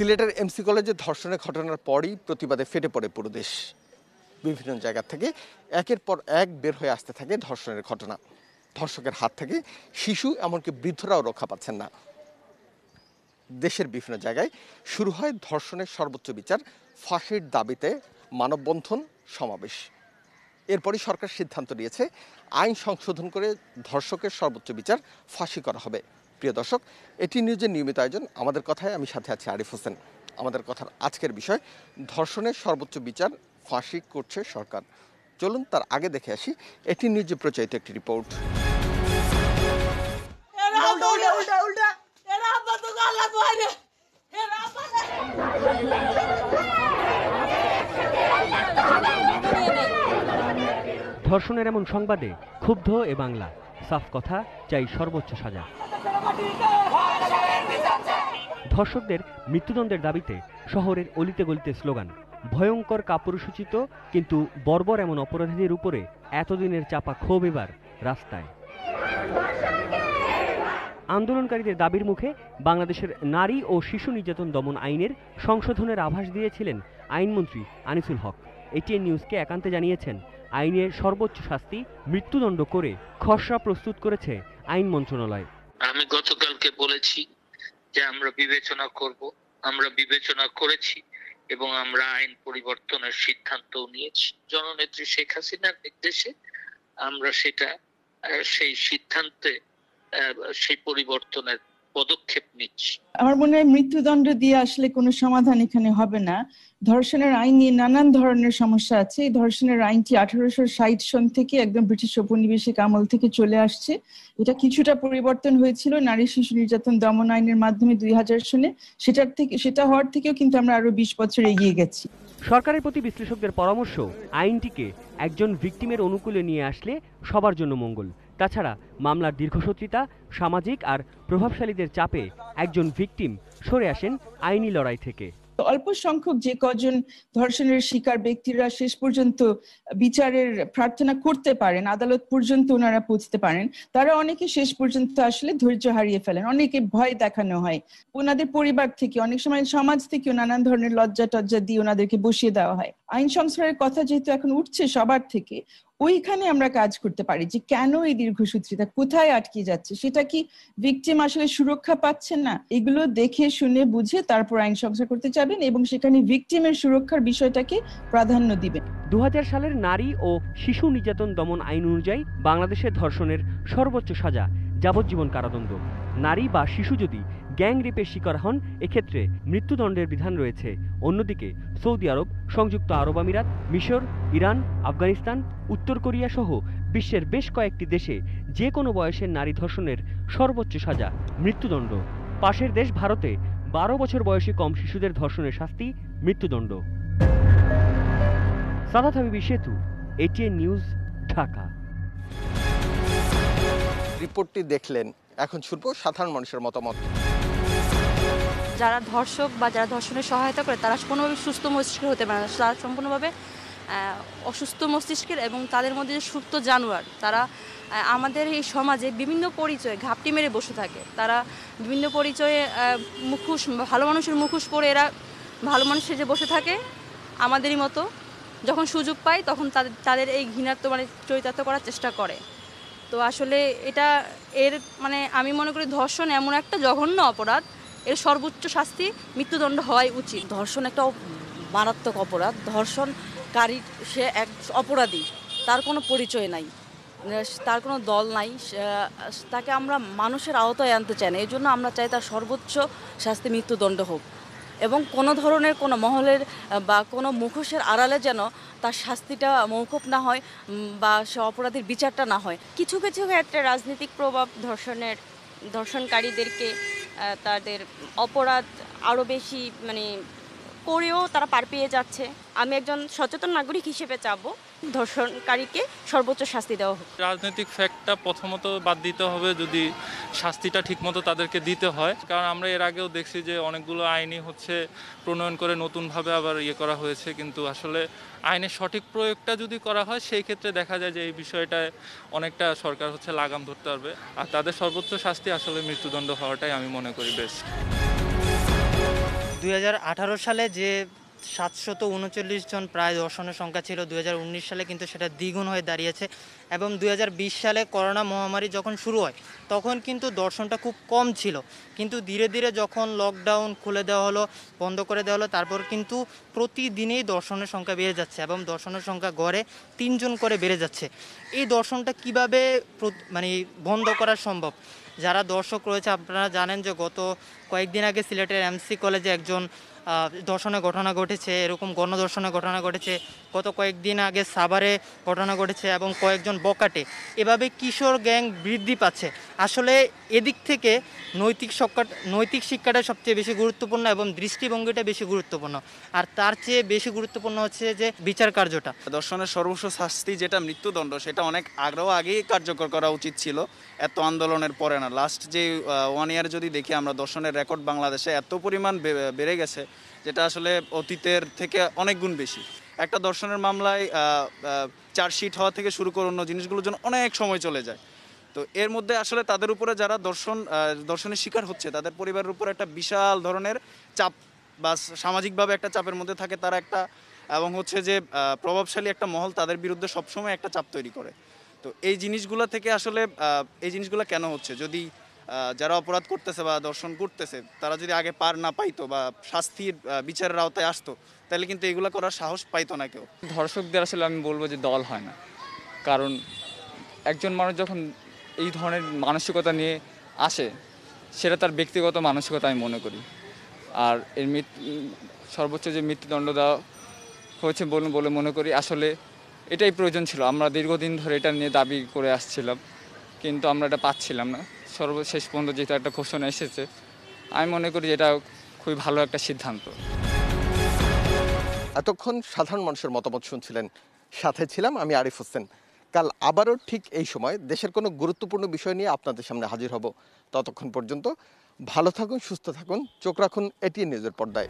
সিলেটের এমসি কলেজে ধর্ষণের ঘটনার পরই প্রতিবাদে ফেটে পড়ে পুরো দেশ। বিভিন্ন জায়গা থেকে একের পর এক বের হয়ে আসতে থাকে ধর্ষণের ঘটনা। ধর্ষকের হাত থেকে শিশু এমনকি বৃদ্ধরাও রক্ষা পাচ্ছেন না। দেশের বিভিন্ন জায়গায় শুরু হয় ধর্ষণের সর্বোচ্চ বিচার, ফাঁসির দাবিতে মানববন্ধন, সমাবেশ। এরপরই সরকার সিদ্ধান্ত নিয়েছে আইন সংশোধন করে ধর্ষকের সর্বোচ্চ বিচার ফাঁসি করা হবে। প্রিয় দর্শক, এটি নিউজের নিয়মিত আয়োজন আমাদের কথায়, আমি সাথে আছি আরিফ হোসেন। আমাদের কথার আজকের বিষয়, ধর্ষণের সর্বোচ্চ বিচার ফাঁসি করছে সরকার। চলুন তার আগে দেখে আসি এটি নিউজে প্রচারিত একটি রিপোর্ট। ধর্ষণের এমন সংবাদে ক্ষুব্ধ এ বাংলা। সাফ কথা, চাই সর্বোচ্চ সাজা। ধর্ষকদের মৃত্যুদণ্ডের দাবিতে শহরের অলিতে গলিতে স্লোগান। ভয়ঙ্কর কাপুরুষোচিত কিন্তু বর্বর এমন অপরাধীদের উপরে এতদিনের চাপা ক্ষোভ এবার রাস্তায়। আন্দোলনকারীদের দাবির মুখে বাংলাদেশের নারী ও শিশু নির্যাতন দমন আইনের সংশোধনের আভাস দিয়েছিলেন আইনমন্ত্রী আনিসুল হক। এটিএন নিউজকে একান্তে জানিয়েছেন, আইনের সর্বোচ্চ শাস্তি মৃত্যুদণ্ড করে খসড়া প্রস্তুত করেছে আইন মন্ত্রণালয়। আমি গতকালকে বলেছি যে আমরা বিবেচনা করব, আমরা বিবেচনা করেছি এবং আমরা আইন পরিবর্তনের সিদ্ধান্ত নিয়েছি। জননেত্রী শেখ হাসিনার নির্দেশে আমরা সেই সিদ্ধান্তে সেই পরিবর্তনের পদক্ষেপ নিচ্ছি। আমার মনে হয় মৃত্যুদণ্ড দিয়ে আসলে কোনো সমাধান এখানে হবে না। ধর্ষণের আইন নিয়ে নানান ধরনের সমস্যা আছে। এই ধর্ষণের আইনটি 1860 সন থেকে একদম ব্রিটিশ ঔপনিবেশিক আমল থেকে চলে আসছে। এটা কিছুটা পরিবর্তন হয়েছিল নারী শিশু নির্যাতন দমন আইনের মাধ্যমে 2000 সনে। সেটা হওয়ার থেকেও কিন্তু আমরা আরো 20 বছর এগিয়ে গেছি। সরকারের প্রতি বিশ্লেষকদের পরামর্শ, আইনটিকে একজন ভিকটিমের অনুকূলে নিয়ে আসলে সবার জন্য মঙ্গল। তাছাড়া মামলার দীর্ঘসূত্রিতা, সামাজিক আর প্রভাবশালীদের চাপে একজন ভিকটিম সরে আসেন আইনি লড়াই থেকে। অল্প সংখ্যক যে কজন ধর্ষণের শিকার ব্যক্তিরা শেষ পর্যন্ত বিচারের প্রার্থনা করতে পারেন, আদালত পর্যন্ত ওনারা পৌঁছতে পারেন, তারা অনেকে শেষ পর্যন্ত আসলে ধৈর্য হারিয়ে ফেলেন। অনেকে ভয় দেখানো হয়, ওনাদের পরিবার থেকে, অনেক সময় সমাজ থেকে নানান ধরনের লজ্জা টজ্জা দিয়ে ওনাদেরকে বসিয়ে দেওয়া হয়। আইন সংস্কারের কথা যেহেতু এখন উঠছে সবার থেকে, ওইখানে আমরা কাজ করতে পারি যে কেন এই দীর্ঘসূত্রিতা, কোথায় আটকে যাচ্ছে, সেটা কি ভিকটিম আসলে সুরক্ষা পাচ্ছেন না, এগুলো দেখে শুনে বুঝে তারপর আইন সংস্কার করতে যাবেন এবং সেখানে ভিকটিমের সুরক্ষার বিষয়টাকে প্রাধান্য দিবেন। 2000 সালের নারী ও শিশু নির্যাতন দমন আইন অনুযায়ী বাংলাদেশের ধর্ষণের সর্বোচ্চ সাজা যাবজ্জীবন কারাদণ্ড। নারী বা শিশু যদি গ্যাং রেপের শিকার হন, এক্ষেত্রে মৃত্যুদণ্ডের বিধান রয়েছে। অন্যদিকে সৌদি আরব, সংযুক্ত আরব আমিরাত, মিশর, ইরান, আফগানিস্তান, উত্তর কোরিয়া সহ বিশ্বের বেশ কয়েকটি দেশে যে কোনো বয়সের নারী ধর্ষণের সর্বোচ্চ সাজা মৃত্যুদণ্ড। পাশের দেশ ভারতে 12 বছর বয়সী কম শিশুদের ধর্ষণের শাস্তি মৃত্যুদণ্ড। সাদাত হাবিবি সেতু, এটিএন নিউজ, ঢাকা। রিপোর্টটি দেখলেন, এখন শুনবো সাধারণ মানুষের মতামত। যারা ধর্ষক বা যারা ধর্ষণের সহায়তা করে তারা কোনোভাবে সুস্থ মস্তিষ্কের হতে পারে না, তারা সম্পূর্ণভাবে অসুস্থ মস্তিষ্কের এবং তাদের মধ্যে যে সুপ্ত জানোয়ার। তারা আমাদের এই সমাজে বিভিন্ন পরিচয়ে ঘাপটি মেরে বসে থাকে। তারা বিভিন্ন পরিচয়ে মুখোশ, ভালো মানুষের মুখোশ পরে এরা ভালো মানুষের যে বসে থাকে আমাদেরই মতো। যখন সুযোগ পায় তখন তাদের এই ঘৃণাত্ম চরিতার্থ করার চেষ্টা করে। তো আসলে আমি মনে করি ধর্ষণ এমন একটা জঘন্য অপরাধ, এর সর্বোচ্চ শাস্তি মৃত্যুদণ্ড হওয়াই উচিত। ধর্ষণ একটা মারাত্মক অপরাধ। ধর্ষণকারী সে এক অপরাধী, তার কোনো পরিচয় নাই, তার কোনো দল নাই, তাকে আমরা মানুষের আওতায় আনতে চাই না। এই জন্য আমরা চাই তার সর্বোচ্চ শাস্তি মৃত্যুদণ্ড হোক এবং কোনো ধরনের কোনো মহলের বা কোনো মুখোশের আড়ালে যেন তার শাস্তিটা মৌকুফ না হয় বা সে অপরাধীর বিচারটা না হয়। কিছু কিছু ক্ষেত্রে রাজনৈতিক প্রভাব ধর্ষণকারীদেরকে তাদের অপরাধ আরও বেশি করেও তারা পার পেয়ে যাচ্ছে। আমি একজন সচেতন নাগরিক হিসেবে চাবো ধর্ষণকারীকে সর্বোচ্চ শাস্তি দেওয়া হোক। রাজনৈতিক ফ্যাক্টটা প্রথমত বাদ দিতে হবে, যদি শাস্তিটা ঠিকমতো তাদেরকে দিতে হয়। কারণ আমরা এর আগেও দেখছি যে অনেকগুলো আইনই প্রণয়ন করে নতুনভাবে আবার করা হয়েছে, কিন্তু আসলে আইনের সঠিক প্রয়োগটা যদি করা হয় সেই ক্ষেত্রে দেখা যায় যে এই বিষয়টায় অনেকটা সরকার লাগাম ধরতে পারবে। আর তাদের সর্বোচ্চ শাস্তি আসলে মৃত্যুদণ্ড হওয়াটাই আমি মনে করি বেস্ট। 2018 সালে যে 739 জন প্রায় দর্শনের সংখ্যা ছিল, 2019 সালে কিন্তু সেটা দ্বিগুণ হয়ে দাঁড়িয়েছে। এবং 2020 সালে করোনা মহামারী যখন শুরু হয় তখন কিন্তু দর্শনটা খুব কম ছিল, কিন্তু ধীরে ধীরে যখন লকডাউন খুলে দেওয়া হলো, বন্ধ করে দেওয়া হলো, তারপর কিন্তু প্রতিদিনেই দর্শনের সংখ্যা বেড়ে যাচ্ছে এবং দর্শনের সংখ্যা গড়ে 3 জন করে বেড়ে যাচ্ছে। এই দর্শনটা কিভাবে মানে বন্ধ করা সম্ভব? যারা দর্শক রয়েছে আপনারা জানেন যে গত কয়েকদিন আগে সিলেটের এমসি কলেজে একজন দর্শনের ঘটনা ঘটেছে, এরকম গণদর্শনের ঘটনা ঘটেছে, গত কয়েকদিন আগে সাভারে ঘটনা ঘটেছে এবং কয়েকজন বকাটে। এভাবে কিশোর গ্যাং বৃদ্ধি পাচ্ছে। আসলে এদিক থেকে নৈতিক শিক্ষাটা সবচেয়ে বেশি গুরুত্বপূর্ণ এবং দৃষ্টিভঙ্গিটা বেশি গুরুত্বপূর্ণ, আর তার চেয়ে বেশি গুরুত্বপূর্ণ হচ্ছে যে বিচার কার্যটা। দর্শনের সর্বোচ্চ শাস্তি যেটা মৃত্যুদণ্ড, সেটা অনেক আগেই কার্যকর করা উচিত ছিল, এত আন্দোলনের পরে না। লাস্ট যে 1 ইয়ার যদি দেখি আমরা, দর্শনের রেকর্ড বাংলাদেশে এত পরিমাণ বেড়ে গেছে যেটা আসলে অতীতের থেকে অনেক গুণ বেশি। একটা দর্শনের মামলায় চার্জশিট হওয়া থেকে শুরু করে অন্য জিনিসগুলোর জন্য অনেক সময় চলে যায়। তো এর মধ্যে আসলে তাদের উপরে যারা দর্শনের শিকার হচ্ছে তাদের পরিবারের উপর একটা বিশাল ধরনের চাপ বা সামাজিকভাবে একটা চাপের মধ্যে থাকে তারা একটা, এবং হচ্ছে যে প্রভাবশালী একটা মহল তাদের বিরুদ্ধে সবসময় একটা চাপ তৈরি করে। তো এই জিনিসগুলো থেকে আসলে এই জিনিসগুলো কেন হচ্ছে? যদি যারা অপরাধ করতেছে বা দর্শন করতেছে তারা যদি আগে পার না পাইতো বা শাস্তির বিচারের আওতায় আসতো, তাহলে কিন্তু এগুলো করার সাহস পাইতো না কেউ। ধর্ষকদের আসলে আমি বলবো যে দল হয় না, কারণ একজন মানুষ যখন এই ধরনের মানসিকতা নিয়ে আসে সেটা তার ব্যক্তিগত মানসিকতা আমি মনে করি। আর এর সর্বোচ্চ যে মৃত্যুদণ্ড দেওয়া হয়েছে বলে মনে করি আসলে এটাই প্রয়োজন ছিল। আমরা দীর্ঘদিন ধরে এটা নিয়ে দাবি করে আসছিলাম, কিন্তু আমরা এটা পাচ্ছিলাম না। সর্বশেষ পর্যন্ত যেটা একটা ঘোষণা এসেছে, আমি মনে করি এটা খুবই ভালো একটা সিদ্ধান্ত। এতক্ষণ সাধারণ মানুষের মতামত শুনছিলেন, সাথে ছিলাম আমি আরিফ হোসেন। কাল আবারও ঠিক এই সময় দেশের কোনো গুরুত্বপূর্ণ বিষয় নিয়ে আপনাদের সামনে হাজির হব। ততক্ষণ পর্যন্ত ভালো থাকুন, সুস্থ থাকুন, চোখ রাখুন এটিএন নিউজের পর্দায়।